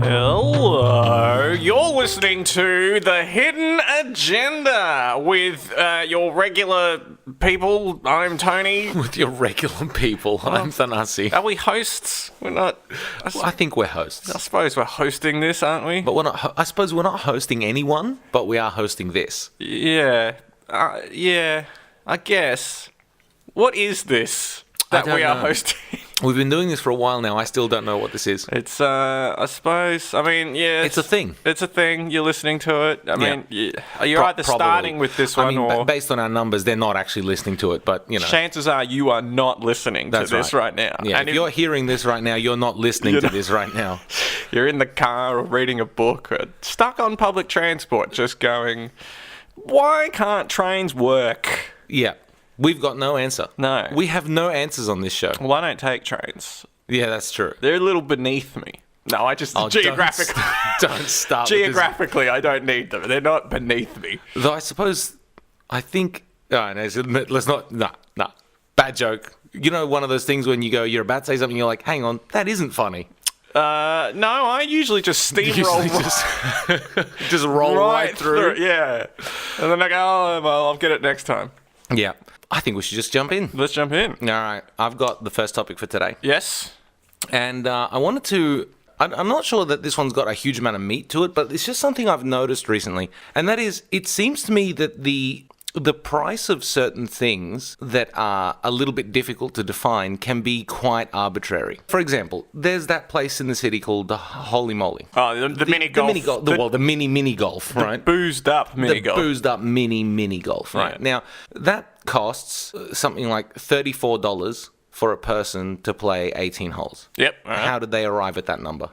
Hello, you're listening to The Hidden Agenda with your regular people. I'm Tony. With your regular people, I'm Thanasi. Are we hosts? We're not. I think we're hosts. I suppose we're hosting this, aren't we? But we're not. I suppose we're not hosting anyone, but we are hosting this. Yeah. I guess. What is this that we are hosting? We've been doing this for a while now. I still don't know what this is. It's, I suppose, It's a thing. It's a thing. You're listening to it. I mean, you're either Probably. starting with this one or... based on our numbers, they're not actually listening to it, but, you know. Chances are you are not listening to this right now. Yeah, and if you're hearing this right now, you're not listening to this right now. You're in the car or reading a book or stuck on public transport just going, why can't trains work? Yeah. We've got no answer. No. We have no answers on this show. Well, I don't take trains. Yeah, that's true. They're a little beneath me. No, I just... geographically... Don't start Geographically, I don't need them. They're not beneath me. Though I think... Oh, no, let's not... Nah. Bad joke. You know, one of those things when you're about to say something, you're like, hang on, that isn't funny. No, I usually just steamroll. Just roll right through. Yeah. And then I go, oh, well, I'll get it next time. Yeah. I think we should just jump in. Let's jump in. All right. I've got the first topic for today. Yes. And I wanted to... I'm not sure that this one's got a huge amount of meat to it, but it's just something I've noticed recently. And that is, it seems to me that the price of certain things that are a little bit difficult to define can be quite arbitrary. For example, there's that place in the city called the Holy Moly. Oh, the mini golf. The mini golf, right? Boozed up mini golf. The boozed up mini golf, right? Yeah. Now, that costs something like $34 for a person to play 18 holes. Yep. How did they arrive at that number?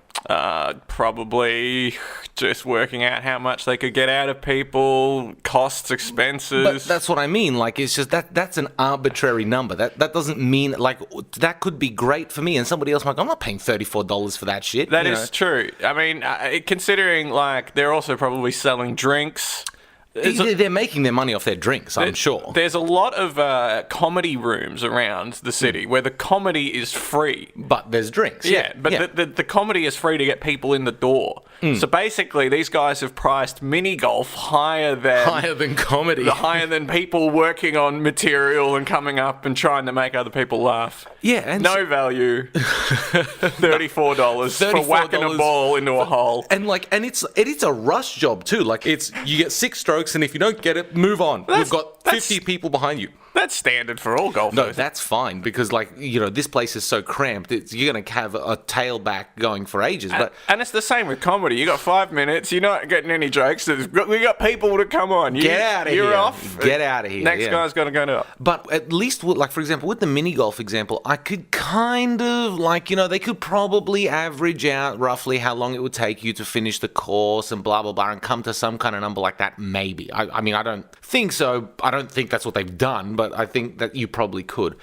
Probably just working out how much they could get out of people, costs, expenses. But that's what I mean. Like, it's just that's an arbitrary number. That doesn't mean, like, that could be great for me, and somebody else might go, I'm not paying $34 for that shit. That is true. I mean, considering, like, they're also probably selling drinks. They're making their money off their drinks, I'm sure. There's a lot of comedy rooms around the city where the comedy is free. But there's drinks. Yeah, but the comedy is free to get people in the door. So basically, these guys have priced mini golf higher than comedy. Higher than people working on material and coming up and trying to make other people laugh. Yeah, and no value. $34 for whacking a ball into a hole. And it's a rush job too. Like, you get 6 strokes, and if you don't get it, move on. We've got 50 people behind you. That's standard for all golfers. No, that's fine because, like, you know, this place is so cramped. You're going to have a tailback going for ages. And it's the same with comedy. You got 5 minutes. You're not getting any jokes. We got people to come on. Get out of here. You're off. Get out of here. Next guy's got to go up. But at least, like, for example, with the mini golf example, I could kind of, like, you know, they could probably average out roughly how long it would take you to finish the course and blah, blah, blah, and come to some kind of number like that, maybe. I mean, I don't think so. I don't think that's what they've done, but I think that you probably could.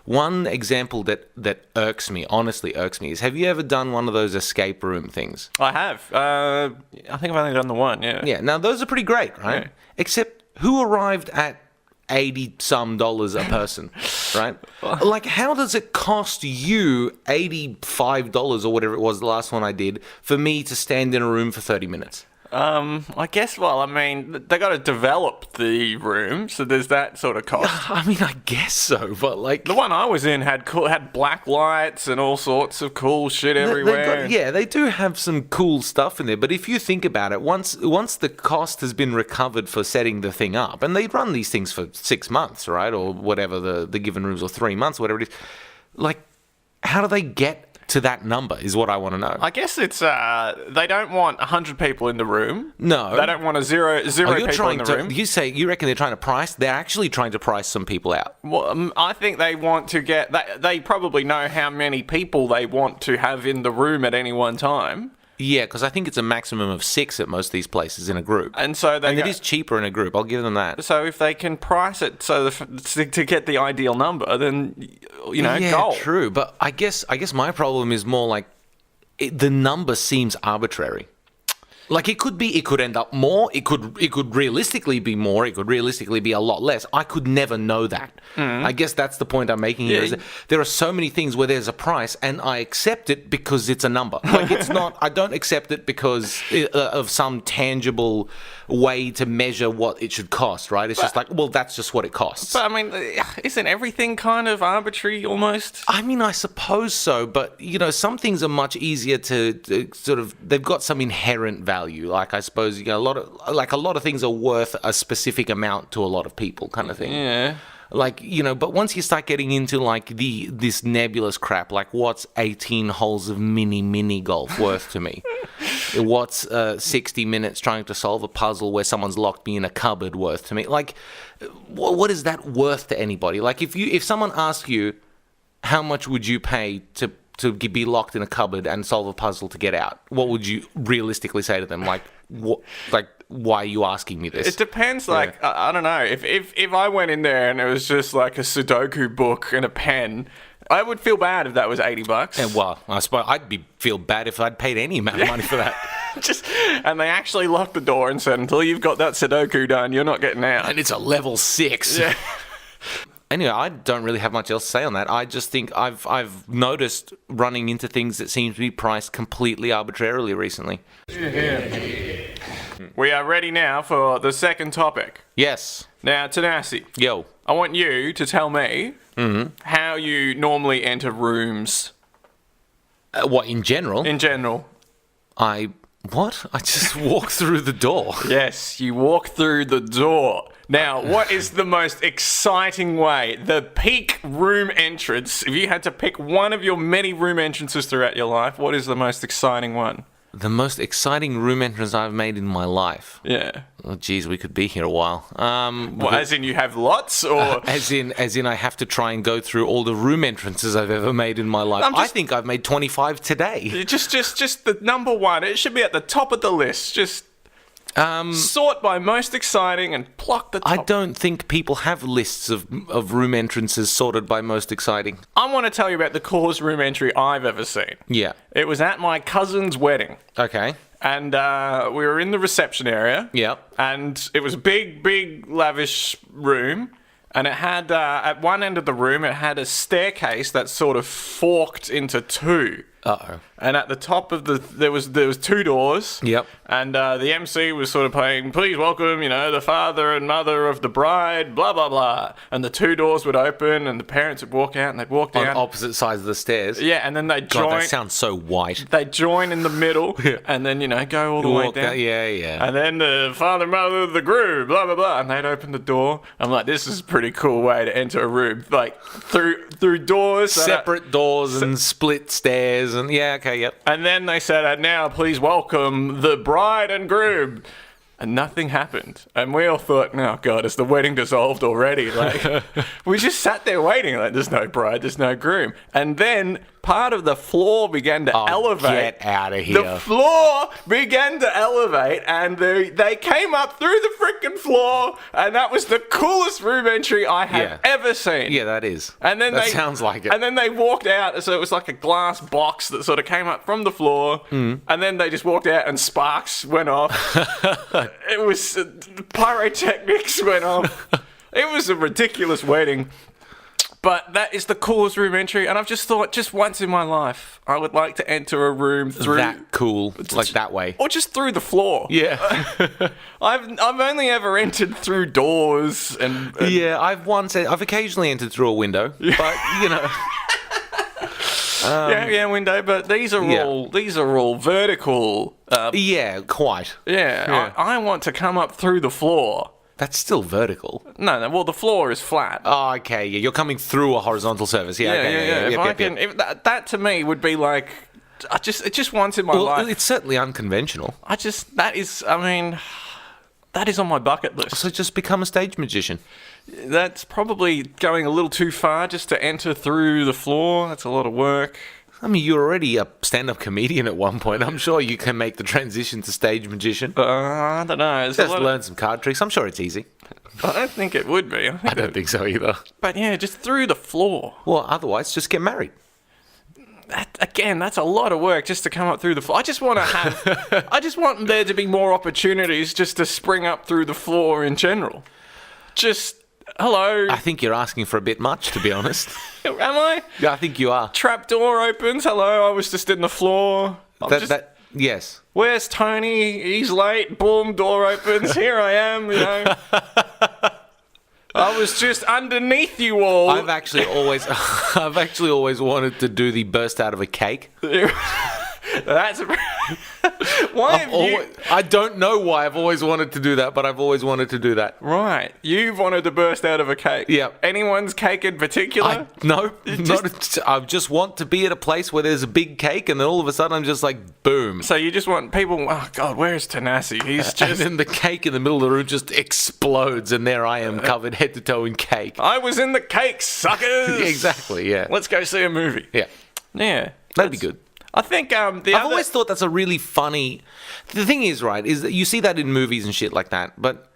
One example that irks me, honestly irks me, is, have you ever done one of those escape room things? I have. I think I've only done the one, yeah. Yeah, now those are pretty great, right? Yeah. Except, who arrived at $80-some a person, right? Like, how does it cost you $85 or whatever it was the last one I did for me to stand in a room for 30 minutes? I guess, well, I mean, they got to develop the room, so there's that sort of cost. I mean, I guess so, but, like... The one I was in had black lights and all sorts of cool shit everywhere. They do have some cool stuff in there, but if you think about it, once the cost has been recovered for setting the thing up, and they run these things for 6 months, right, or whatever the given rooms, or 3 months, whatever it is, like, how do they get to that number is what I want to know. I guess it's they don't want 100 people in the room. No, they don't want zero people in the room. You reckon they're trying to price? They're actually trying to price some people out. Well, I think they want to get. They probably know how many people they want to have in the room at any one time. Yeah, because I think it's a maximum of 6 at most of these places in a group. And so it is cheaper in a group, I'll give them that. So if they can price it to get the ideal number, then, you know, yeah, goal. True. But I guess my problem is more like the number seems arbitrary. Like it could end up more. It could realistically be more. It could realistically be a lot less. I could never know that. I guess that's the point I'm making here. Is that there are so many things where there's a price, and I accept it because it's a number. Like it's not. I don't accept it because of some tangible way to measure what it should cost. Right? It's just like, well, that's just what it costs. But I mean, isn't everything kind of arbitrary almost? I mean, I suppose so, but some things are much easier to sort of. They've got some inherent value. Like I suppose a lot of things are worth a specific amount to a lot of people, kind of thing. Yeah. Like but once you start getting into like this nebulous crap, like what's 18 holes of mini golf worth to me? What's 60 minutes trying to solve a puzzle where someone's locked me in a cupboard worth to me? Like, what is that worth to anybody? Like if someone asks you, how much would you pay to be locked in a cupboard and solve a puzzle to get out, what would you realistically say to them? Like, what? Like, why are you asking me this? It depends. Like, I don't know. If I went in there and it was just like a Sudoku book and a pen, I would feel bad if that was $80. And well, I suppose feel bad if I'd paid any amount of money for that. And they actually locked the door and said, until you've got that Sudoku done, you're not getting out. And it's a level 6. Yeah. Anyway, I don't really have much else to say on that. I just think I've noticed running into things that seem to be priced completely arbitrarily recently. We are ready now for the second topic. Yes. Now, Thanasi. Yo. I want you to tell me how you normally enter rooms. What, in general? In general. I just walk through the door. Yes, you walk through the door. Now, what is the most exciting way? The peak room entrance. If you had to pick one of your many room entrances throughout your life, what is the most exciting one? The most exciting room entrance I've made in my life. Yeah. Oh, geez, we could be here a while. Well, as in you have lots, or as in I have to try and go through all the room entrances I've ever made in my life. I think I've made 25 today. Just the number one. It should be at the top of the list. Just sort by most exciting and pluck the top. I don't think people have lists of room entrances sorted by most exciting. I want to tell you about the coolest room entry I've ever seen. Yeah. It was at my cousin's wedding. Okay. And we were in the reception area. Yep. And it was a big, lavish room. And it had, at one end of the room, it had a staircase that sort of forked into two. Uh-oh. And at the top of there was two doors. Yep. And the MC was sort of playing, please welcome, the father and mother of the bride, blah, blah, blah. And the two doors would open and the parents would walk out and they'd walk down. On opposite sides of the stairs. Yeah, and then they'd join. God, that sounds so white. They'd join in the middle and then, go all the way down. Yeah. And then the father and mother of the groom, blah, blah, blah. And they'd open the door. I'm like, this is a pretty cool way to enter a room. Like, through doors. Separate doors and split stairs. And yeah, okay, yep. And then they said, and now please welcome the bride and groom. And nothing happened. And we all thought, oh God, is the wedding dissolved already? Like, we just sat there waiting, like, there's no bride, there's no groom. And then part of the floor began to elevate. Get out of here. The floor began to elevate, and they came up through the freaking floor, and that was the coolest room entry I have ever seen. Yeah, that is. And then that sounds like it. And then they walked out, so it was like a glass box that sort of came up from the floor, and then they just walked out, and sparks went off. It was pyrotechnics went off. It was a ridiculous wedding. But that is the coolest room entry, and I've just thought, just once in my life, I would like to enter a room through that cool, like that way, or just through the floor. Yeah, I've only ever entered through doors, and yeah, I've occasionally entered through a window, but window. But these are all vertical. Yeah, quite. Yeah. I want to come up through the floor. That's still vertical. No, well, the floor is flat. Oh, okay. Yeah, you're coming through a horizontal surface. Yeah. If that to me would be like, just once in my life. It's certainly unconventional. That is on my bucket list. So just become a stage magician. That's probably going a little too far just to enter through the floor. That's a lot of work. I mean, you're already a stand-up comedian at one point. I'm sure you can make the transition to stage magician. I don't know. Just learn some card tricks. I'm sure it's easy. I don't think it would be. I don't think so either. But yeah, just through the floor. Well, otherwise, just get married. again, that's a lot of work just to come up through the floor. I just want there to be more opportunities just to spring up through the floor in general. Just, hello. I think you're asking for a bit much, to be honest. Am I? Yeah, I think you are. Trap door opens. Hello, I was just in the floor. Yes. Where's Tony? He's late. Boom, door opens. Here I am, you know. I was just underneath you all. I've actually always wanted to do the burst out of a cake. That's why have you? I don't know why I've always wanted to do that, but I've always wanted to do that. Right, you've wanted to burst out of a cake. Yeah. Anyone's cake in particular? I just want to be at a place where there's a big cake, and then all of a sudden I'm just like, boom. So you just want people? Oh God, where's Thanasi? He's just. And then the cake in the middle of the room just explodes, and there I am, covered head to toe in cake. I was in the cake, suckers. Exactly. Yeah. Let's go see a movie. Yeah. Yeah. That'd be good. I think I've always thought that's a really funny. The thing is, right, is that you see that in movies and shit like that, but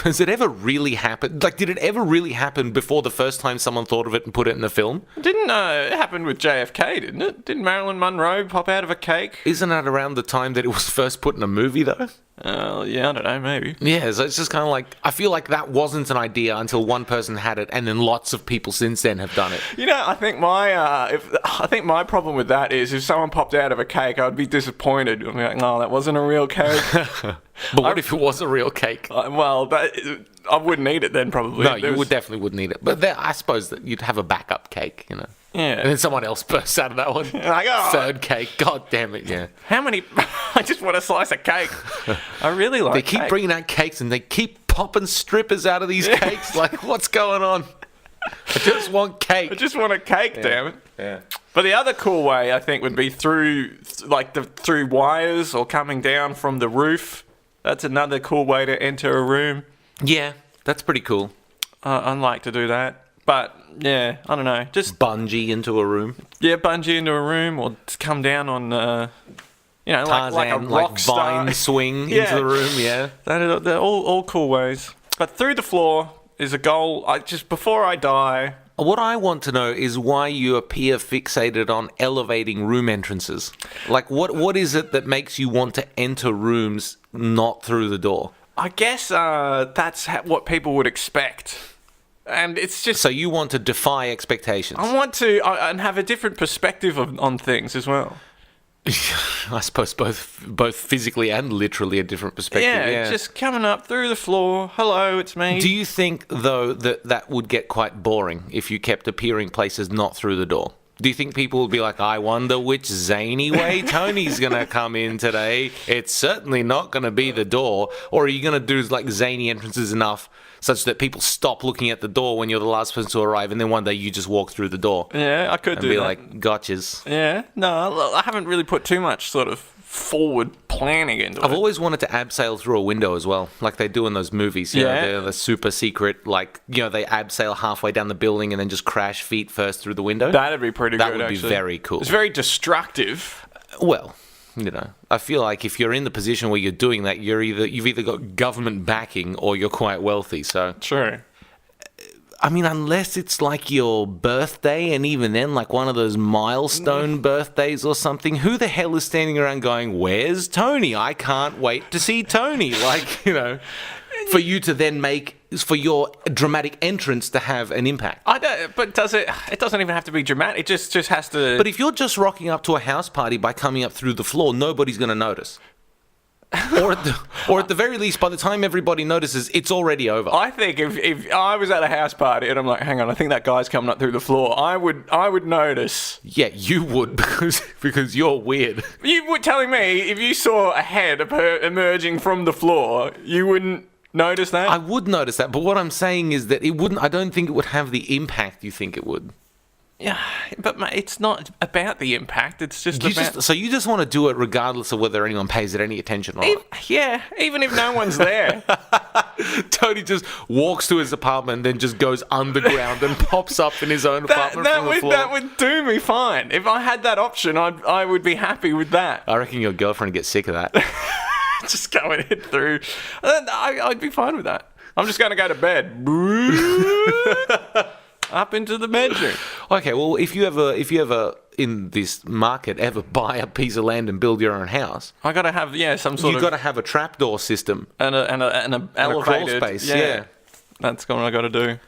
has it ever really happened? Like, did it ever really happen before the first time someone thought of it and put it in the film? Didn't it happened with JFK, didn't it? Didn't Marilyn Monroe pop out of a cake? Isn't that around the time that it was first put in a movie, though? Yeah, I don't know, maybe. Yeah, so it's just kind of like, I feel like that wasn't an idea until one person had it, and then lots of people since then have done it. You know, I think my problem with that is if someone popped out of a cake, I'd be disappointed. I'd be like, no, that wasn't a real cake. But what if it was a real cake? I wouldn't eat it then, probably. No, you definitely wouldn't eat it. But I suppose that you'd have a backup cake, you know. Yeah. And then someone else bursts out of that one. Like, oh. Third cake. God damn it, yeah. How many... I just want a slice of cake. I really like They keep cake. bringing out cakes and they keep popping strippers out of these cakes. Like, what's going on? I just want cake. I just want a cake, damn it. Yeah. But the other cool way, I think, would be through wires or coming down from the roof. That's another cool way to enter a room. Yeah, that's pretty cool. I'd like to do that. But, yeah, I don't know. Just bungee into a room. Yeah, bungee into a room or come down on, Tarzan, like a rock star. vine swing into the room, yeah. They're all cool ways. But through the floor is a goal. Before I die... What I want to know is why you appear fixated on elevating room entrances. Like, what is it that makes you want to enter rooms not through the door? I guess that's what people would expect. And it's just... So you want to defy expectations? I want to and have a different perspective on things as well. I suppose both physically and literally a different perspective. Yeah, just coming up through the floor. Hello, it's me. Do you think, though, that would get quite boring if you kept appearing places not through the door? Do you think people would be like, I wonder which zany way Tony's going to come in today? It's certainly not going to be the door. Or are you going to do like zany entrances enough such that people stop looking at the door when you're the last person to arrive, and then one day you just walk through the door? Yeah, I could do that. And be like, gotchas. Yeah, no, I haven't really put too much sort of forward planning into it. I've always wanted to abseil through a window as well, like they do in those movies. You know, they're the super secret, like, you know, they abseil halfway down the building and then just crash feet first through the window. That'd be pretty good, That would be very cool. It's very destructive. Well, you know, I feel like if you're in the position where you're doing that, you've either got government backing or you're quite wealthy. So true. I mean, unless it's like your birthday, and even then, like one of those milestone birthdays or something, who the hell is standing around going, "Where's Tony? I can't wait to see Tony." Like, you know, for you to then for your dramatic entrance to have an impact. But does it? It doesn't even have to be dramatic. It just has to. But if you're just rocking up to a house party by coming up through the floor, nobody's going to notice. or at the very least, by the time everybody notices, it's already over. I think if I was at a house party and I'm like, hang on, I think that guy's coming up through the floor, I would notice. Yeah, you would, because you're weird. You were telling me if you saw a head emerging from the floor, you wouldn't notice that? I would notice that, but what I'm saying is that it wouldn't. I don't think it would have the impact you think it would. Yeah, but it's not about the impact. It's just So you just want to do it regardless of whether anyone pays it any attention or not? Yeah, even if no one's there. Tony just walks to his apartment, then just goes underground and pops up in his own apartment from the floor. That would do me fine. If I had that option, I would be happy with that. I reckon your girlfriend would get sick of that. Just going in through. I'd be fine with that. I'm just going to go to bed. Up into the bedroom. Okay, well, if you ever in this market ever buy a piece of land and build your own house, I got to have some sort you of... got to have a trapdoor system and a elevated... crawl space. Yeah. That's what I got to do.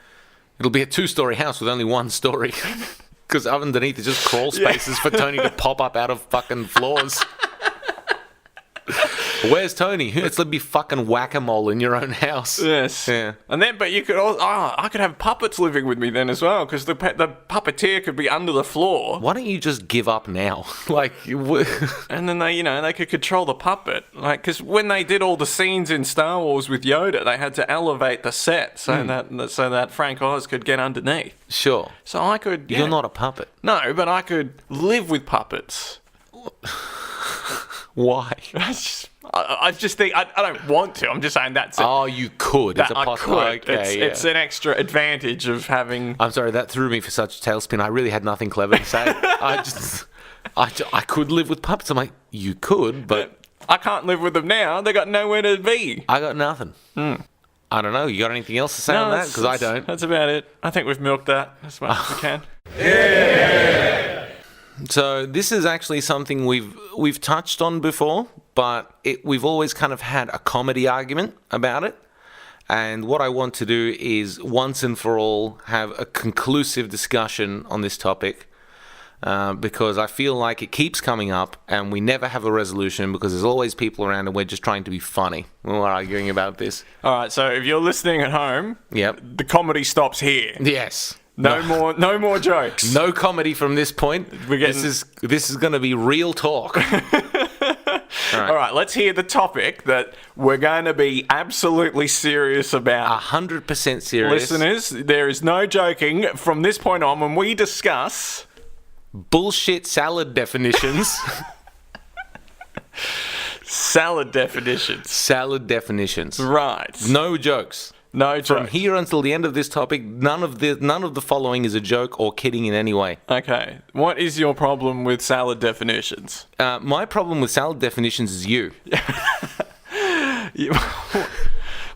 It'll be a 2-story house with only 1 story. Because underneath is just crawl spaces for Tony to pop up out of fucking floors. Where's Tony? It's like be fucking whack-a-mole in your own house. Yes. Yeah. And then, but you could also... I could have puppets living with me then as well, because the puppeteer could be under the floor. Why don't you just give up now? And then they could control the puppet. Like, because when they did all the scenes in Star Wars with Yoda, they had to elevate the set so that Frank Oz could get underneath. Sure. So I could... You're not a puppet. No, but I could live with puppets. Why? I just think I don't want to. I'm just saying that's it. Oh, you could. That I could. Okay, it's an extra advantage of having... I'm sorry, that threw me for such a tailspin. I really had nothing clever to say. I could live with puppets. I'm like, you could, but... I can't live with them now. They got nowhere to be. I got nothing. I don't know. You got anything else to say on that? Because I don't. That's about it. I think we've milked that as much as we can. Yeah! So this is actually something we've touched on before, but we've always kind of had a comedy argument about it. And what I want to do is once and for all have a conclusive discussion on this topic, because I feel like it keeps coming up and we never have a resolution because there's always people around and we're just trying to be funny when we're arguing about this. All right, so if you're listening at home, the comedy stops here. Yes. No more jokes. No comedy from this point. This is going to be real talk. All right, let's hear the topic that we're going to be absolutely serious about. 100% serious. Listeners, there is no joking from this point on when we discuss... bullshit salad definitions. Salad definitions. Salad definitions. Right. No jokes. No jokes. From here until the end of this topic, none of the following is a joke or kidding in any way. Okay. What is your problem with salad definitions? My problem with salad definitions is you.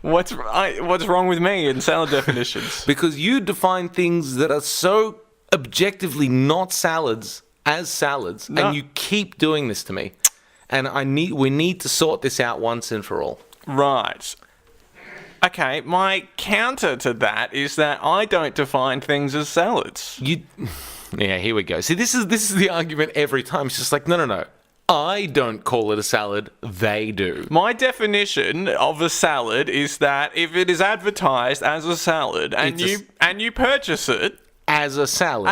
What's wrong with me in salad definitions? Because you define things that are so objectively not salads as salads, and you keep doing this to me. And we need to sort this out once and for all. Right. Okay, my counter to that is that I don't define things as salads. Yeah, here we go. See, this is the argument every time. It's just like, no. I don't call it a salad, they do. My definition of a salad is that if it is advertised as a salad and you purchase it as a salad.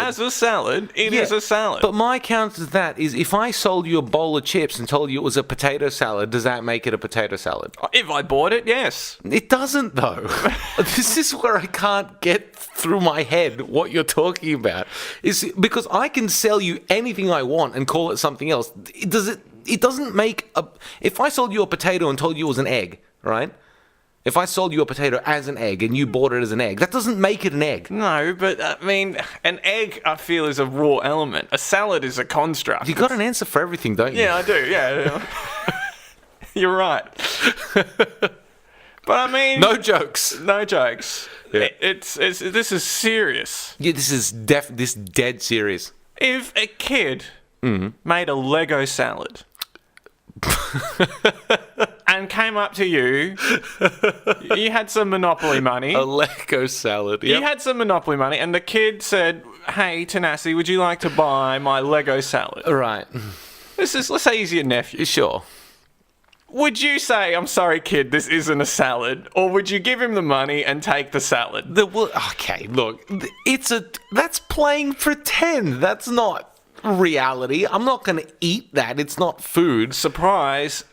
It is a salad. But my counter to that is if I sold you a bowl of chips and told you it was a potato salad, does that make it a potato salad? If I bought it, yes. It doesn't, though. This is where I can't get through my head what you're talking about. Is because I can sell you anything I want and call it something else. It doesn't make a... If I sold you a potato and told you it was an egg, right? If I sold you a potato as an egg and you bought it as an egg, that doesn't make it an egg. No, but I mean, an egg I feel is a raw element. A salad is a construct. You got an answer for everything, don't you? Yeah, I do. Yeah. You're right. But I mean, no jokes. Yeah. This is serious. Yeah, this is dead serious. If a kid made a Lego salad. And came up to you, you had some Monopoly money. A Lego salad, yep. You had some Monopoly money, and the kid said, hey, Thanasi, would you like to buy my Lego salad? Right. Let's say he's your nephew. Sure. Would you say, I'm sorry, kid, this isn't a salad? Or would you give him the money and take the salad? Okay, look, that's playing pretend. That's not reality. I'm not going to eat that. It's not food. Surprise.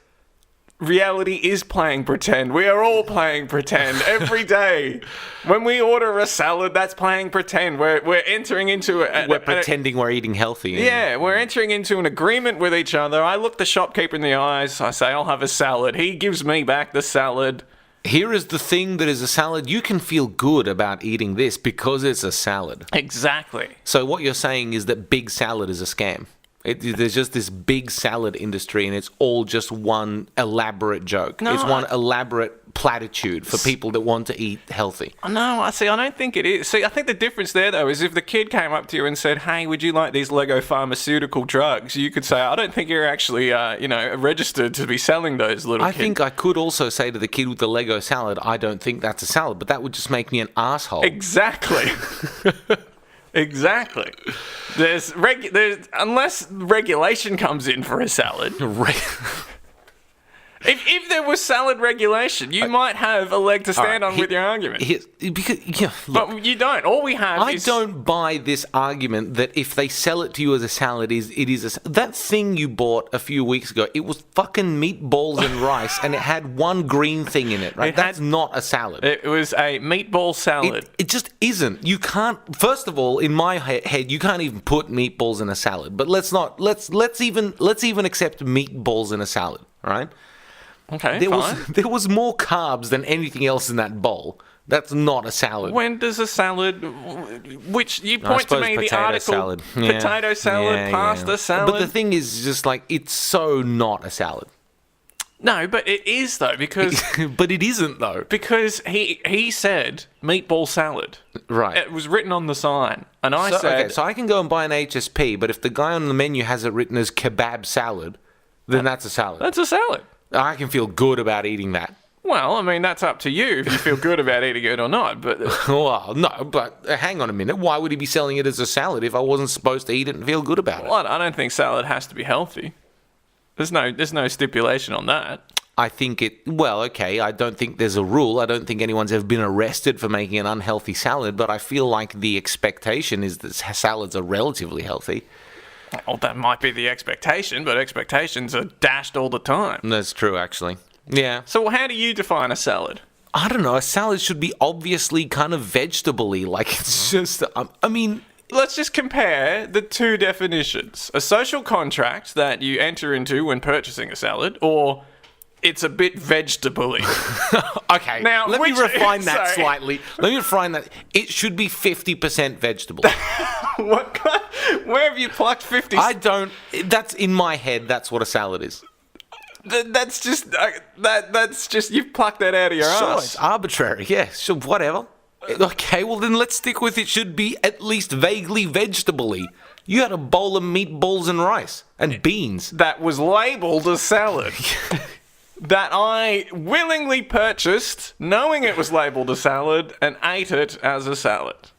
Reality is playing pretend. We are all playing pretend every day. When we order a salad, that's playing pretend. We're entering into we're pretending we're eating healthy. Yeah, we're entering into an agreement with each other. I look the shopkeeper in the eyes. I say, I'll have a salad. He gives me back the salad. Here is the thing that is a salad. You can feel good about eating this because it's a salad. Exactly. So what you're saying is that big salad is a scam. There's just this big salad industry and it's all just one elaborate joke. No, it's one elaborate platitude for people that want to eat healthy. No, I don't think it is. See, I think the difference there, though, is if the kid came up to you and said, hey, would you like these Lego pharmaceutical drugs? You could say, I don't think you're actually, registered to be selling those, little kid. I think I could also say to the kid with the Lego salad, I don't think that's a salad, but that would just make me an asshole. Exactly. Exactly. There's unless regulation comes in for a salad. If there was salad regulation, you might have a leg to stand on with your argument. But you don't. All we have is... I don't buy this argument that if they sell it to you as a salad, it is that thing you bought a few weeks ago, it was fucking meatballs and rice, and it had one green thing in it, right? That's not a salad. It was a meatball salad. It just isn't. You can't... First of all, in my head, you can't even put meatballs in a salad. But let's even accept meatballs in a salad, right? Okay, there was more carbs than anything else in that bowl. That's not a salad. When does a salad, which you point to me the article, salad. Potato salad, pasta salad. But the thing is just like, it's so not a salad. No, but it is though, because... But it isn't though. Because he said meatball salad. Right. It was written on the sign. And I said... Okay, so I can go and buy an HSP, but if the guy on the menu has it written as kebab salad, then that's a salad. That's a salad. I can feel good about eating that. Well, I mean, that's up to you if you feel good about eating it or not, but... Well, no, but hang on a minute. Why would he be selling it as a salad if I wasn't supposed to eat it and feel good about it? Well, I don't think salad has to be healthy. There's no stipulation on that. I think I don't think there's a rule. I don't think anyone's ever been arrested for making an unhealthy salad, but I feel like the expectation is that salads are relatively healthy. Well, that might be the expectation, but expectations are dashed all the time. That's true, actually. Yeah. So how do you define a salad? I don't know. A salad should be obviously kind of vegetable-y. Like, it's just... I mean... Let's just compare the two definitions. A social contract that you enter into when purchasing a salad, or... It's a bit vegetable-y. Okay, now let me refine that slightly. Let me refine that. It should be 50% vegetable. What kind? Where have you plucked 50? I don't. That's in my head. That's what a salad is. That's just you've plucked that out of your ass. It's arbitrary. Yeah, sure, whatever. Okay, well then let's stick with it. Should be at least vaguely vegetable-y. You had a bowl of meatballs and rice and beans. That was labelled a salad. That I willingly purchased, knowing it was labelled a salad, and ate it as a salad.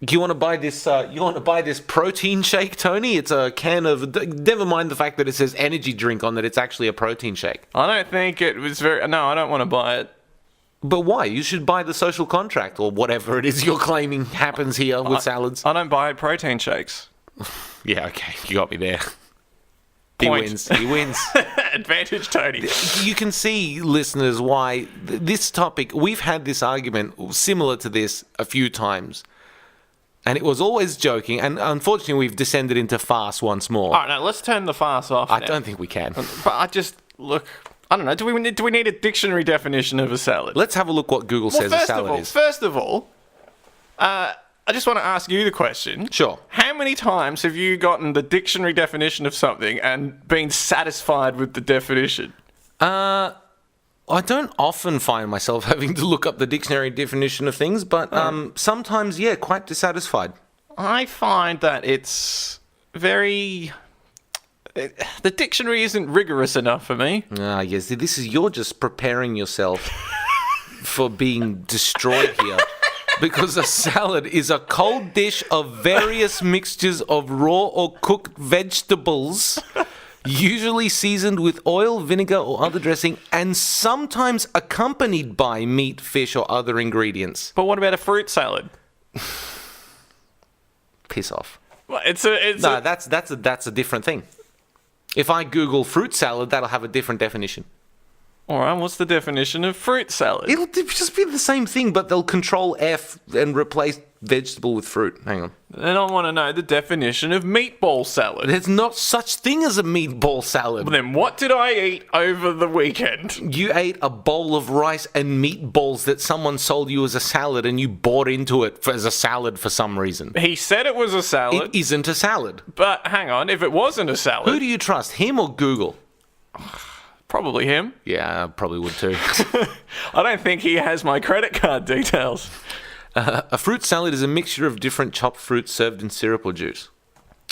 Do you want to buy this? You want to buy this protein shake, Tony? It's a can of. Never mind the fact that it says energy drink on it. It's actually a protein shake. I don't think it was very. No, I don't want to buy it. But why? You should buy the social contract or whatever it is you're claiming happens here with salads. I don't buy protein shakes. Yeah, okay, you got me there. He wins. Advantage, Tony. You can see, listeners, why this topic, we've had this argument similar to this a few times. And it was always joking. And unfortunately, we've descended into farce once more. All right, now let's turn the farce off. I don't think we can. But I don't know. Do we need a dictionary definition of a salad? Let's have a look what Google says a salad is. First of all, I just want to ask you the question. Sure. How many times have you gotten the dictionary definition of something and been satisfied with the definition? I don't often find myself having to look up the dictionary definition of things, but sometimes, yeah, quite dissatisfied. I find that it's very... The dictionary isn't rigorous enough for me. Yes, you're just preparing yourself for being destroyed here. Because a salad is a cold dish of various mixtures of raw or cooked vegetables, usually seasoned with oil, vinegar, or other dressing, and sometimes accompanied by meat, fish, or other ingredients. But what about a fruit salad? Piss off. Well, that's a different thing. If I Google fruit salad, that'll have a different definition. All right, what's the definition of fruit salad? It'll just be the same thing, but they'll control F and replace vegetable with fruit. Hang on. Then I want to know the definition of meatball salad. There's not such thing as a meatball salad. Well, then what did I eat over the weekend? You ate a bowl of rice and meatballs that someone sold you as a salad, and you bought into it as a salad for some reason. He said it was a salad. It isn't a salad. But hang on, if it wasn't a salad... Who do you trust, him or Google? Probably him. Yeah, I probably would too. I don't think he has my credit card details. A fruit salad is a mixture of different chopped fruits served in syrup or juice.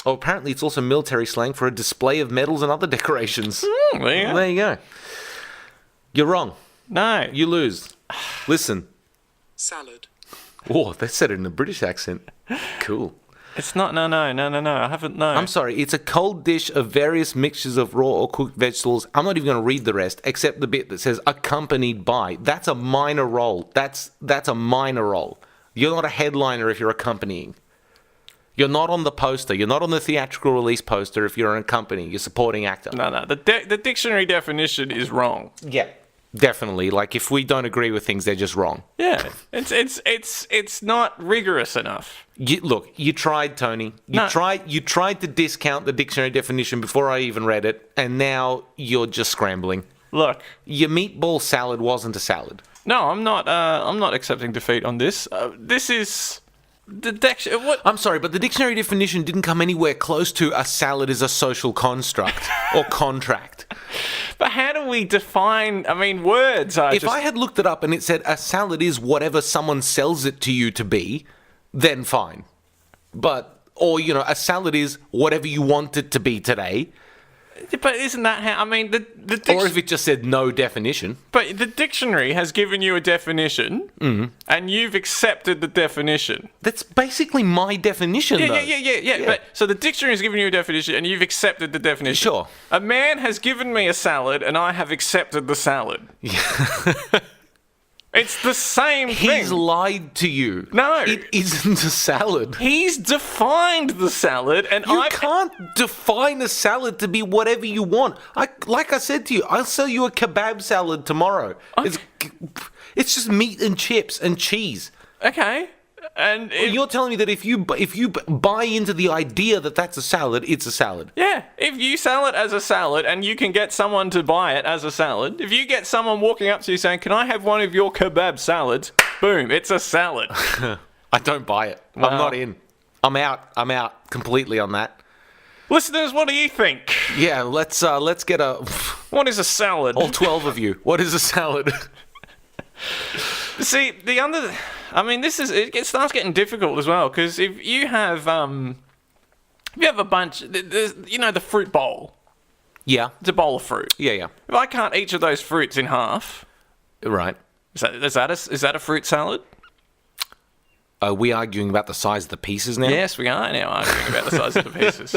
Oh, apparently it's also military slang for a display of medals and other decorations. There you go. You're wrong. No. You lose. Listen. Salad. Oh, they said it in a British accent. Cool. It's not. No. I haven't. No. I'm sorry. It's a cold dish of various mixtures of raw or cooked vegetables. I'm not even going to read the rest, except the bit that says accompanied by. That's a minor role. That's a minor role. You're not a headliner if you're accompanying. You're not on the poster. You're not on the theatrical release poster if you're an accompanying. You're supporting actor. No. The dictionary definition is wrong. Yeah. Definitely. Like, if we don't agree with things, they're just wrong. Yeah. It's not rigorous enough. Look, you tried, Tony. You tried to discount the dictionary definition before I even read it, and now you're just scrambling. Look. Your meatball salad wasn't a salad. No, I'm not. I'm not accepting defeat on this. This is the dictionary. What? I'm sorry, but the dictionary definition didn't come anywhere close to a salad is a social construct or contract. But how do we define? I mean, words are. If I had looked it up and it said a salad is whatever someone sells it to you to be, then fine. But, or, a salad is whatever you want it to be today. But isn't that how? I mean, or if it just said no definition. But the dictionary has given you a definition, and you've accepted the definition. That's basically my definition, though. Yeah. But so the dictionary has given you a definition, and you've accepted the definition. Sure. A man has given me a salad, and I have accepted the salad. It's the same thing. He's lied to you. No. It isn't a salad. He's defined the salad, and You can't define a salad to be whatever you want. Like I said to you, I'll sell you a kebab salad tomorrow. Okay. It's just meat and chips and cheese. Okay. And You're telling me that if you buy into the idea that that's a salad, it's a salad. Yeah, if you sell it as a salad and you can get someone to buy it as a salad, if you get someone walking up to you saying, "Can I have one of your kebab salads?" Boom, it's a salad. I don't buy it. Wow. I'm not in. I'm out completely on that. Listeners, what do you think? Yeah, let's get a. What is a salad? All 12 of you. What is a salad? See, it starts getting difficult as well, because if you have a bunch, the fruit bowl. Yeah. It's a bowl of fruit. Yeah. If I cut each of those fruits in half, Right. is that a fruit salad? Are we arguing about the size of the pieces now? Yes, we are now arguing about the size of the pieces.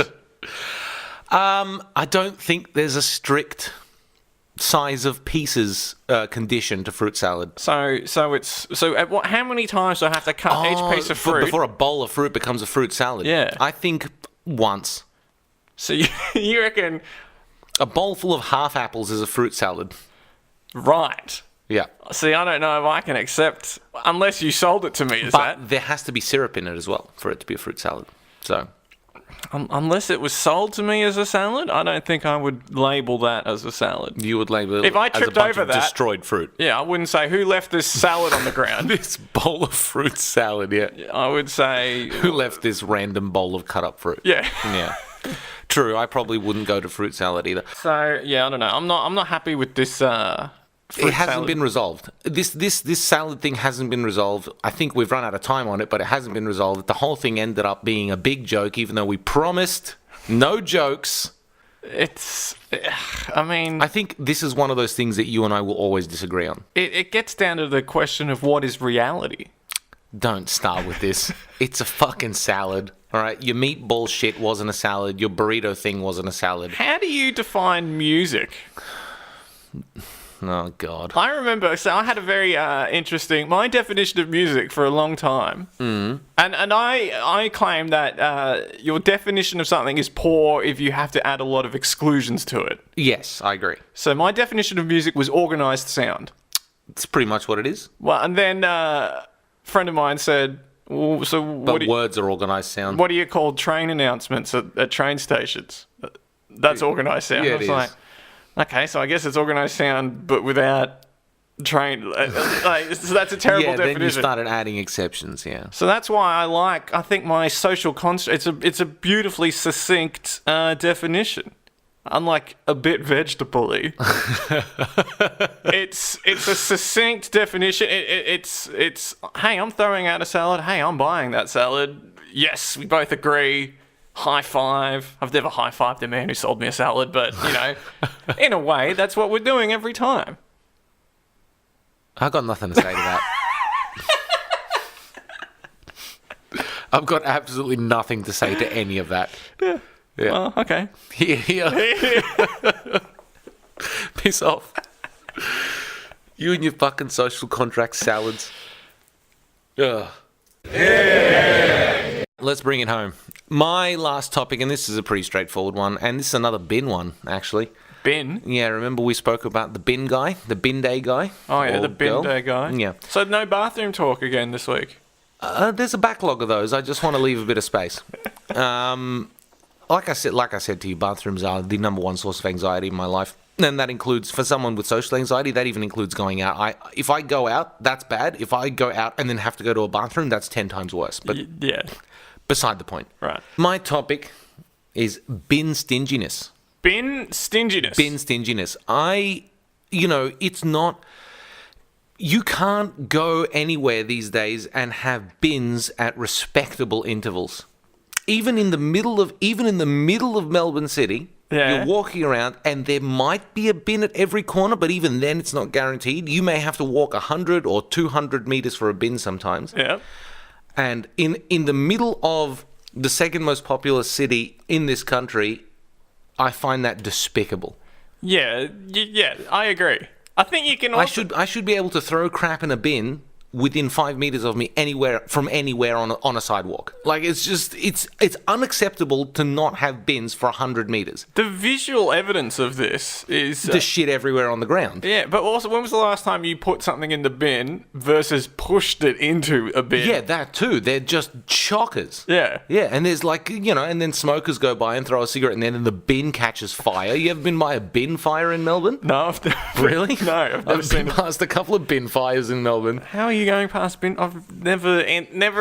I don't think there's a strict size of pieces condition to fruit salad. So how many times do I have to cut each piece of fruit before a bowl of fruit becomes a fruit salad? Yeah. I think once. So you reckon? A bowl full of half apples is a fruit salad. Right. Yeah. See, I don't know if I can accept unless you sold it to me. But there has to be syrup in it as well for it to be a fruit salad. So. Unless it was sold to me as a salad, I don't think I would label that as a salad. You would label it if I as a tripped bunch over of that, destroyed fruit. Yeah, I wouldn't say who left this salad on the ground. This bowl of fruit salad, yeah. I would say who left this random bowl of cut up fruit. Yeah. Yeah. True, I probably wouldn't go to fruit salad either. So yeah, I don't know. I'm not happy with this. It hasn't been resolved. This salad thing hasn't been resolved. I think we've run out of time on it, but it hasn't been resolved. The whole thing ended up being a big joke, even though we promised no jokes. I think this is one of those things that you and I will always disagree on. It gets down to the question of what is reality. Don't start with this. It's a fucking salad. All right, your meatball shit wasn't a salad. Your burrito thing wasn't a salad. How do you define music? Oh, God. I remember, so I had a very interesting, my definition of music for a long time. And I claim that your definition of something is poor if you have to add a lot of exclusions to it. Yes, I agree. So my definition of music was organised sound. It's pretty much what it is. Well, and then a friend of mine said, well, so words are organised sound. What do you call train announcements at train stations? That's organised sound. Yeah, it is. Like, okay, so I guess it's organised sound, but without train. So that's a terrible definition. Then you started adding exceptions. Yeah. So that's why I think my social construct. It's a beautifully succinct definition. unlike a bit vegetable-y. it's a succinct definition. It's hey, I'm throwing out a salad. Hey, I'm buying that salad. Yes, we both agree. High five. I've never high-fived a man who sold me a salad, but, in a way, that's what we're doing every time. I got nothing to say to that. I've got absolutely nothing to say to any of that. Yeah. Well, okay. Yeah. Piss off. You and your fucking social contract salads. Ugh. Yeah. Let's bring it home. My last topic, and this is a pretty straightforward one, and this is another bin one, actually. Bin? Yeah, remember we spoke about the bin guy, the bin day guy? Oh, yeah, the bin day guy. Yeah. So no bathroom talk again this week? There's a backlog of those. I just want to leave a bit of space. Like I said to you, bathrooms are the number one source of anxiety in my life. And that includes, for someone with social anxiety, that even includes going out. If I go out, that's bad. If I go out and then have to go to a bathroom, that's 10 times worse. But yeah. Beside the point. Right. My topic is bin stinginess. Bin stinginess. Bin stinginess. It's not... You can't go anywhere these days and have bins at respectable intervals. Even in the middle of Melbourne City, you're walking around and there might be a bin at every corner, but even then it's not guaranteed. You may have to walk 100 or 200 meters for a bin sometimes. Yeah. And in the middle of the second most populous city in this country, I find that despicable. Yeah, I agree. I think you can also... I should be able to throw crap in a bin within 5 meters of me anywhere on a sidewalk. Like, it's unacceptable to not have bins for 100 meters. The visual evidence of this is... the shit everywhere on the ground. Yeah, but also, when was the last time you put something in the bin versus pushed it into a bin? Yeah, that too. They're just shockers. Yeah. Yeah, and there's and then smokers go by and throw a cigarette and then the bin catches fire. You ever been by a bin fire in Melbourne? No, I've never... Really? No, I've never seen been past a couple of bin fires in Melbourne. How are you going past bin? I've never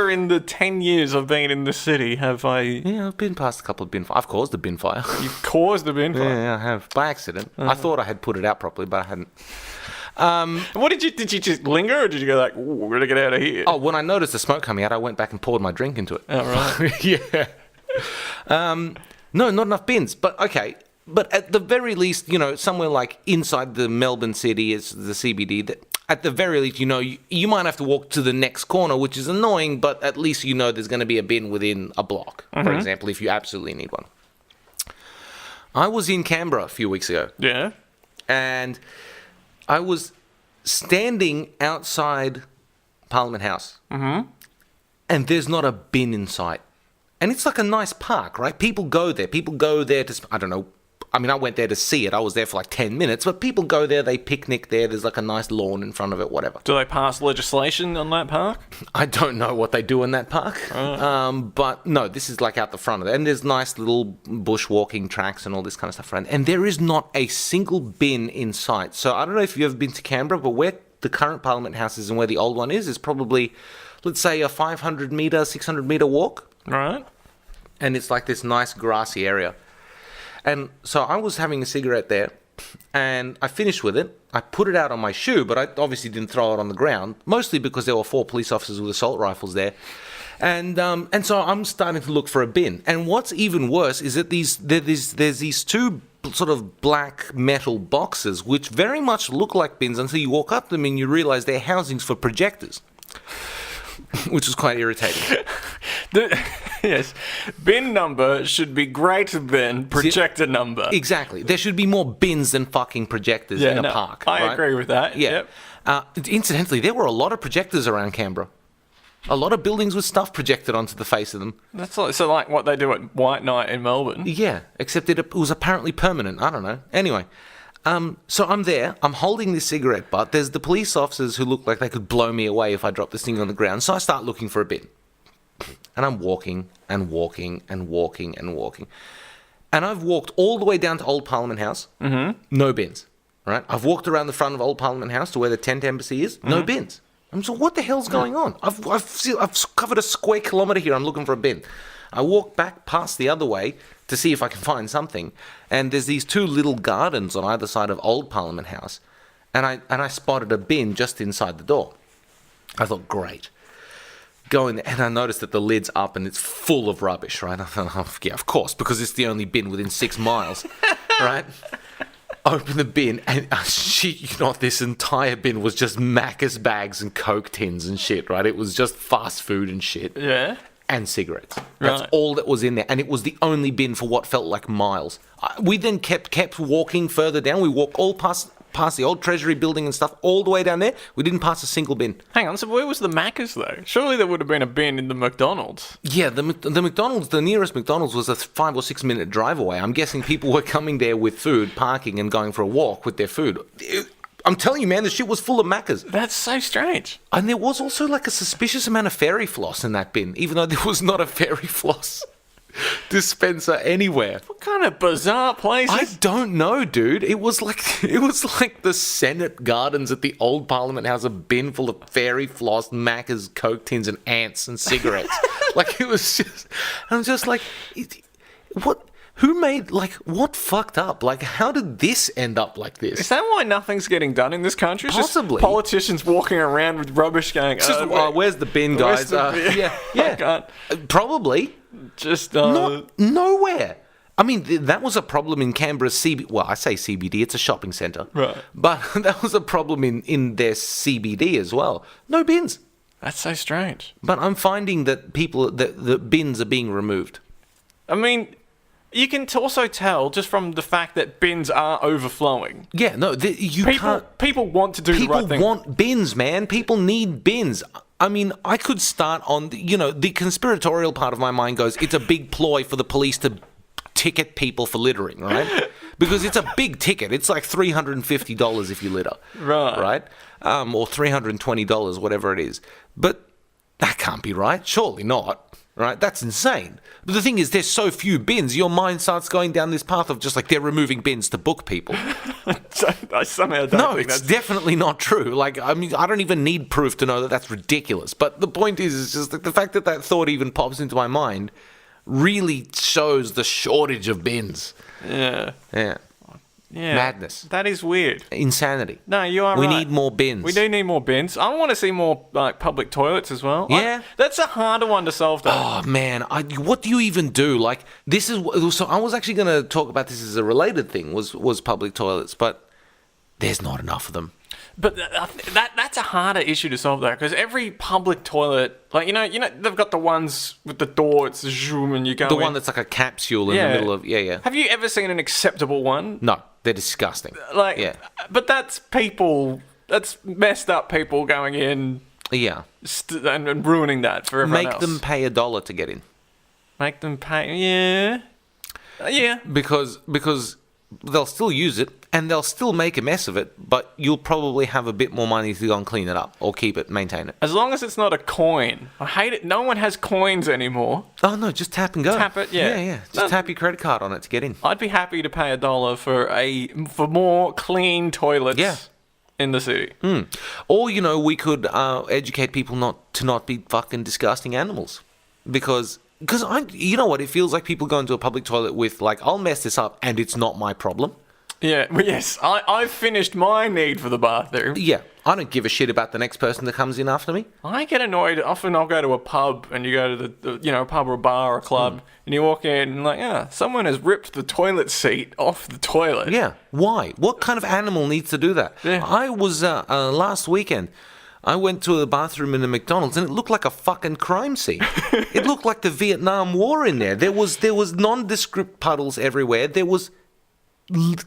in the 10 years I've been in the city have I... Yeah, I've been past a couple of bin fires. I've caused a bin fire. You've caused a bin fire? Yeah, I have. By accident. I thought I had put it out properly, but I hadn't. What did you just linger, or did you go like, ooh, we're going to get out of here? Oh, when I noticed the smoke coming out, I went back and poured my drink into it. Oh, right. Yeah. No, not enough bins. But, okay. But at the very least, somewhere like inside the Melbourne city, it's the CBD, at the very least, you might have to walk to the next corner, which is annoying, but at least there's going to be a bin within a block, for example, if you absolutely need one. I was in Canberra a few weeks ago. Yeah. And I was standing outside Parliament House. Mm-hmm. And there's not a bin in sight. And it's like a nice park, right? People go there. People go there to, I don't know. I mean, I went there to see it. I was there for like 10 minutes. But people go there, they picnic there. There's like a nice lawn in front of it, whatever. Do they pass legislation on that park? I don't know what they do in that park. But no, this is like out the front of it. And there's nice little bushwalking tracks and all this kind of stuff around. And there is not a single bin in sight. So I don't know if you've ever been to Canberra, but where the current Parliament House is and where the old one is probably, let's say, a 500 metre, 600 metre walk. Right. And it's like this nice grassy area. And so I was having a cigarette there, and I finished with it. I put it out on my shoe, but I obviously didn't throw it on the ground, mostly because there were 4 police officers with assault rifles there. And so I'm starting to look for a bin. And what's even worse is that there's these 2 sort of black metal boxes, which very much look like bins until you walk up to them and you realize they're housings for projectors. Which was quite irritating. Yes. Bin number should be greater than projector number. Exactly. There should be more bins than fucking projectors in a park. I agree with that. Yeah. Yep. Incidentally, there were a lot of projectors around Canberra. A lot of buildings with stuff projected onto the face of them. That's like what they do at White Night in Melbourne. Yeah, except it was apparently permanent. I don't know. Anyway. So I'm there, I'm holding this cigarette butt. There's the police officers who look like they could blow me away if I dropped this thing on the ground. So I start looking for a bin. And I'm walking and walking and walking and walking. And I've walked all the way down to Old Parliament House. Mm-hmm. No bins. Right? I've walked around the front of Old Parliament House to where the tent embassy is. No bins. I'm so what the hell's going on? I've covered a square kilometre here. I'm looking for a bin. I walk back past the other way to see if I can find something. And there's these two little gardens on either side of Old Parliament House. And I spotted a bin just inside the door. I thought, great. Go in there, and I noticed that the lid's up and it's full of rubbish, right? I thought, oh, yeah, of course, because it's the only bin within 6 miles, right? Open the bin, and shit, you know, this entire bin was just Macca's bags and Coke tins and shit, right? It was just fast food and shit. Yeah. And cigarettes. That's Right. all that was in there, and it was the only bin for what felt like miles. We then kept walking further down. We walked all past the old Treasury building and stuff, all the way down there. We didn't pass a single bin. Hang on, so where was the Macca's, though? Surely there would have been a bin in the McDonald's. Yeah, the McDonald's, the nearest McDonald's was a 5 or 6 minute drive away. I'm guessing people were coming there with food, parking and going for a walk with their food. I'm telling you, man, the shit was full of Maccas. That's so strange. And there was also like a suspicious amount of fairy floss in that bin, even though there was not a fairy floss dispenser anywhere. What kind of bizarre place I is... don't know, dude. It was like the Senate Gardens at the Old Parliament House, a bin full of fairy floss, Macca's, Coke tins, and ants and cigarettes. Like, it was just... I'm just like, what... Who made, like, what fucked up? Like, how did this end up like this? Is that why nothing's getting done in this country? It's Possibly. Just politicians walking around with rubbish going, It's just, where's the bin, guys? where's the bin? Yeah, I yeah. can't- Probably. Just, Nowhere. I mean, that was a problem in Canberra's CBD. Well, I say CBD, it's a shopping centre. Right. But that was a problem in their CBD as well. No bins. That's so strange. But I'm finding that the bins are being removed. I mean, you can also tell just from the fact that bins are overflowing. Yeah, no, you can't... People want to do the right thing. People want bins, man. People need bins. I mean, I could start on, the conspiratorial part of my mind goes, it's a big ploy for the police to ticket people for littering, right? Because it's a big ticket. It's like $350 if you litter. Right. Right? Or $320, whatever it is. But that can't be right. Surely not. Right? That's insane. But the thing is, there's so few bins, your mind starts going down this path of just like they're removing bins to book people. I somehow don't No, think it's that's... definitely not true. Like, I mean, I don't even need proof to know that that's ridiculous. But the point is just like the fact that thought even pops into my mind really shows the shortage of bins. Yeah. Yeah. Yeah. Madness. That is weird. Insanity. No, you are We right. need more bins. We do need more bins. I want to see more like public toilets as well. Yeah. That's a harder one to solve, though. Oh man, what do you even do? Like, this is so. I was actually going to talk about this as a related thing. Was public toilets, but there's not enough of them. But that's a harder issue to solve, though, because every public toilet, like you know, they've got the ones with the door. It's zoom, and you go. The in. one that's like a capsule in the middle of yeah. Have you ever seen an acceptable one? No, they're disgusting. Like, yeah, but that's people. That's messed up people going in. Yeah, and ruining that for everyone Make else. them pay $1 to get in. Make them pay. Yeah. Yeah. Because they'll still use it and they'll still make a mess of it, but you'll probably have a bit more money to go and clean it up or keep it, maintain it. As long as it's not a coin. I hate it. No one has coins anymore. Oh no, just tap and go. Tap it, yeah. Yeah. Just tap your credit card on it to get in. I'd be happy to pay $1 for more clean toilets in the city. Or, we could educate people not to be fucking disgusting animals. Because you know what, it feels like people go into a public toilet with like, I'll mess this up and it's not my problem. Yeah, well, yes, I've finished my need for the bathroom. Yeah, I don't give a shit about the next person that comes in after me. I get annoyed. Often I'll go to a pub and you go to a pub or a bar or a club and you walk in and like, someone has ripped the toilet seat off the toilet. Yeah, why? What kind of animal needs to do that? Yeah. I was, last weekend, I went to the bathroom in a McDonald's and it looked like a fucking crime scene. It looked like the Vietnam War in there. There was nondescript puddles everywhere. There was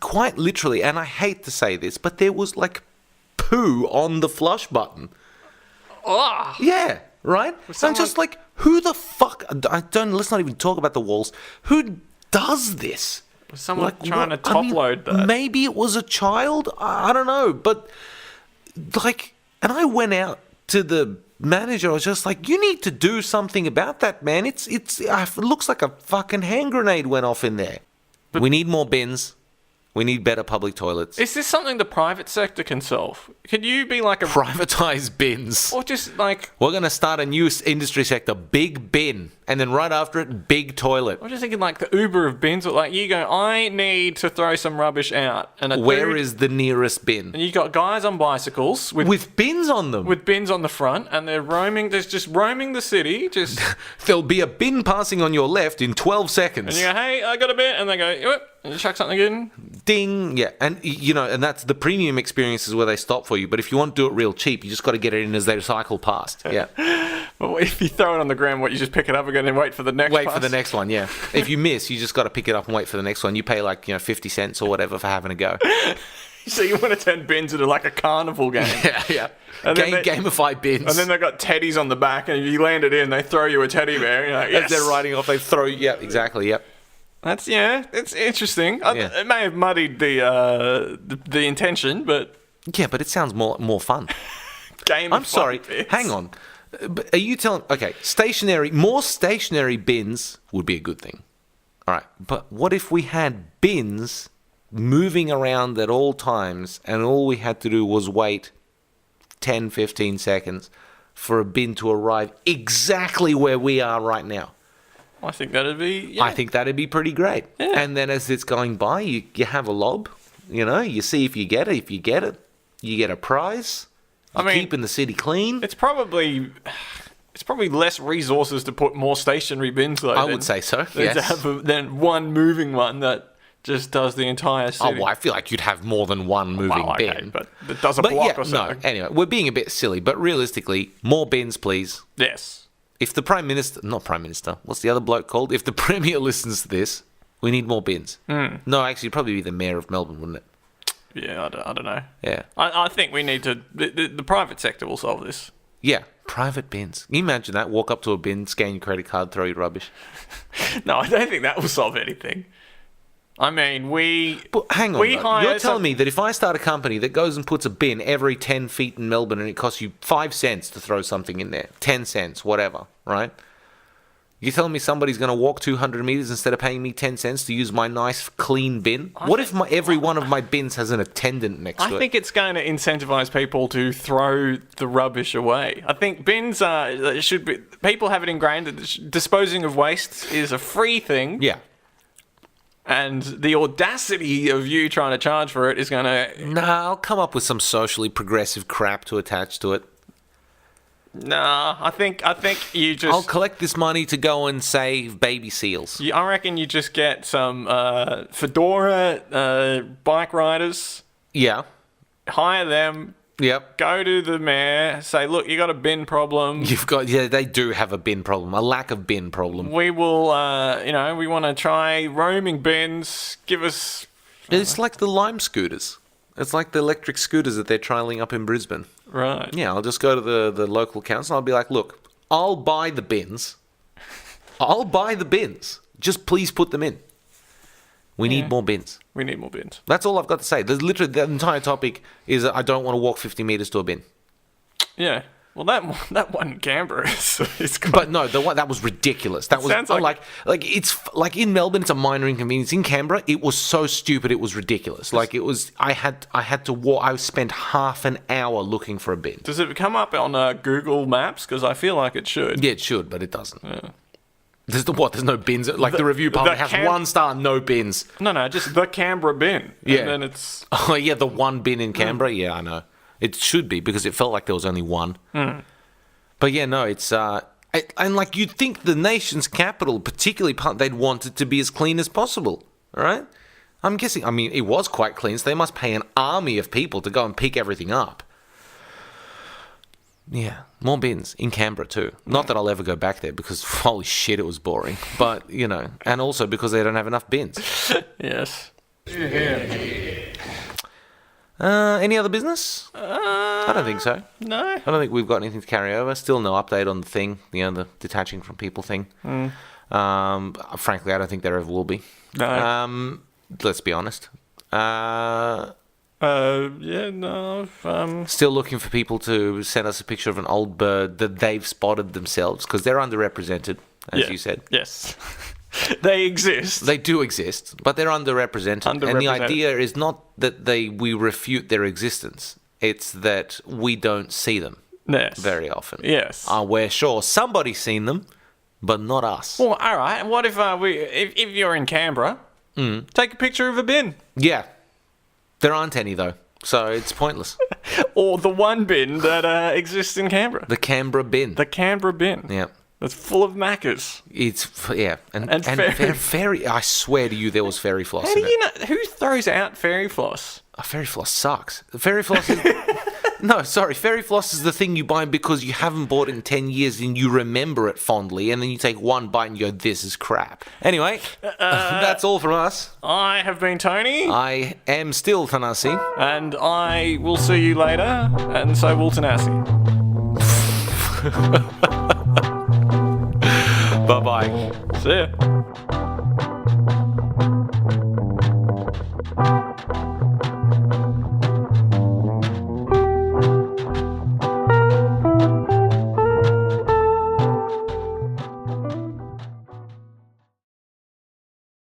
quite literally, and I hate to say this, but there was like poo on the flush button. Ugh. Yeah, right? I'm just like, who the fuck? Let's not even talk about the walls. Who does this? Was someone Like, trying what- to top load that? Maybe it was a child. I don't know, but like, and I went out to the manager. I was just like, you need to do something about that, man. It looks like a fucking hand grenade went off in there. But we need more bins. We need better public toilets. Is this something the private sector can solve? Could you be like a... Privatize bins. Or just like... We're going to start a new industry sector, big bin. And then right after it, big toilet. I'm just thinking like the Uber of bins. Like you go, I need to throw some rubbish out. And Where is the nearest bin? And you got guys on bicycles with bins on them. With bins on the front, and they're roaming. They're just roaming the city. Just there'll be a bin passing on your left in 12 seconds. And you go, hey, I got a bin, and they go, yep, and you chuck something in. Ding, yeah, and and that's the premium experiences where they stop for you. But if you want to do it real cheap, you just got to get it in as they cycle past. Yeah. Well, if you throw it on the ground, you just pick it up again and wait for the next. Wait for the next one, yeah. If you miss, you just got to pick it up and wait for the next one. You pay 50 cents or whatever for having a go. So you want to turn bins into like a carnival game. Yeah. And gamified bins. And then they've got teddies on the back, and if you land it in, they throw you a teddy bear. You're like, yes. As they're riding off, they throw you. Yeah, exactly, yep. It's interesting. Yeah. It may have muddied the intention, but... Yeah, but it sounds more fun. I'm sorry, bins. Hang on. But are you telling... Okay, more stationary bins would be a good thing. All right, but what if we had bins moving around at all times, and all we had to do was wait 10, 15 seconds for a bin to arrive exactly where we are right now? I think that'd be... Yeah. I think that'd be pretty great. Yeah. And then as it's going by, you have a lob, you see if you get it. If you get it, you get a prize. Keeping the city clean. It's probably less resources to put more stationary bins, though. I would say so, yes. Than one moving one that just does the entire city. Oh, well, I feel like you'd have more than one moving bin. But it does a block or so. No, anyway, we're being a bit silly, but realistically, more bins, please. Yes. If the not Prime Minister, what's the other bloke called? If the Premier listens to this, we need more bins. No, actually, it'd probably be the Mayor of Melbourne, wouldn't it? Yeah, I don't know. Yeah. I think we need to... The private sector will solve this. Yeah, private bins. Can you imagine that? Walk up to a bin, scan your credit card, throw your rubbish. No, I don't think that will solve anything. I mean, But hang on, you're telling me that if I start a company that goes and puts a bin every 10 feet in Melbourne and it costs you 5 cents to throw something in there, 10 cents, whatever, right? You're telling me somebody's going to walk 200 metres instead of paying me 10 cents to use my nice, clean bin? What if every one of my bins has an attendant next to it? I think it's going to incentivise people to throw the rubbish away. I think bins should be... People have it ingrained that disposing of waste is a free thing. Yeah. And the audacity of you trying to charge for it is going to... Nah, I'll come up with some socially progressive crap to attach to it. Nah, I think you just... I'll collect this money to go and save baby seals. I reckon you just get some Fedora bike riders. Yeah. Hire them. Yep. Go to the mayor, say, look, you got a bin problem. They do have a bin problem, a lack of bin problem. We will, we want to try roaming bins. Give us... It's like the Lime scooters. It's like the electric scooters that they're trialling up in Brisbane. Right. Yeah, I'll just go to the local council. I'll be like, look, I'll buy the bins. Just please put them in. We need more bins. We need more bins. That's all I've got to say. There's literally the entire topic is I don't want to walk 50 metres to a bin. Yeah. Well, that one in Canberra is But no, that was ridiculous. That was like it's like in Melbourne, it's a minor inconvenience. In Canberra, it was so stupid, it was ridiculous. Like it was, I had to walk. I spent half an hour looking for a bin. Does it come up on Google Maps? Because I feel like it should. Yeah, it should, but it doesn't. Yeah. There's no bins. Like the review part has 1 star, no bins. No, just the Canberra bin. Yeah. And then it's... Oh, yeah, the one bin in Canberra. Yeah, I know. It should be because it felt like there was only one. But yeah, no, it's... and like you'd think the nation's capital, particularly, they'd want it to be as clean as possible. All right? I'm guessing... I mean, it was quite clean, so they must pay an army of people to go and pick everything up. Yeah, more bins in Canberra too. Not that I'll ever go back there because holy shit, it was boring. But, and also because they don't have enough bins. Yes. Any other business? I don't think so. No. I don't think we've got anything to carry over. Still no update on the thing, the detaching from people thing. Frankly, I don't think there ever will be. No. Let's be honest. Still looking for people to send us a picture of an old bird that they've spotted themselves because they're underrepresented, as you said. Yes. They exist. They do exist, but they're underrepresented. And the idea is not that we refute their existence. It's that we don't see them very often. Yes. We're sure somebody's seen them, but not us. Well, all right. What if if you're in Canberra, take a picture of a bin, Yeah. There aren't any, though, so it's pointless. or the one bin that exists in Canberra, The Canberra bin. the Canberra bin. Yeah. That's full of Maccas. Yeah. And fairy- fairy... I swear to you, there was fairy floss How in do it. you know who throws out fairy floss? Fairy floss sucks. Fairy floss is... No, sorry. Fairy floss is the thing you buy because you haven't bought it in 10 years and you remember it fondly, and then you take one bite and you go, this is crap. Anyway, that's all from us. I have been Tony, I am still Thanasi. and I will see you later, and so will Thanasi. Bye-bye. See ya.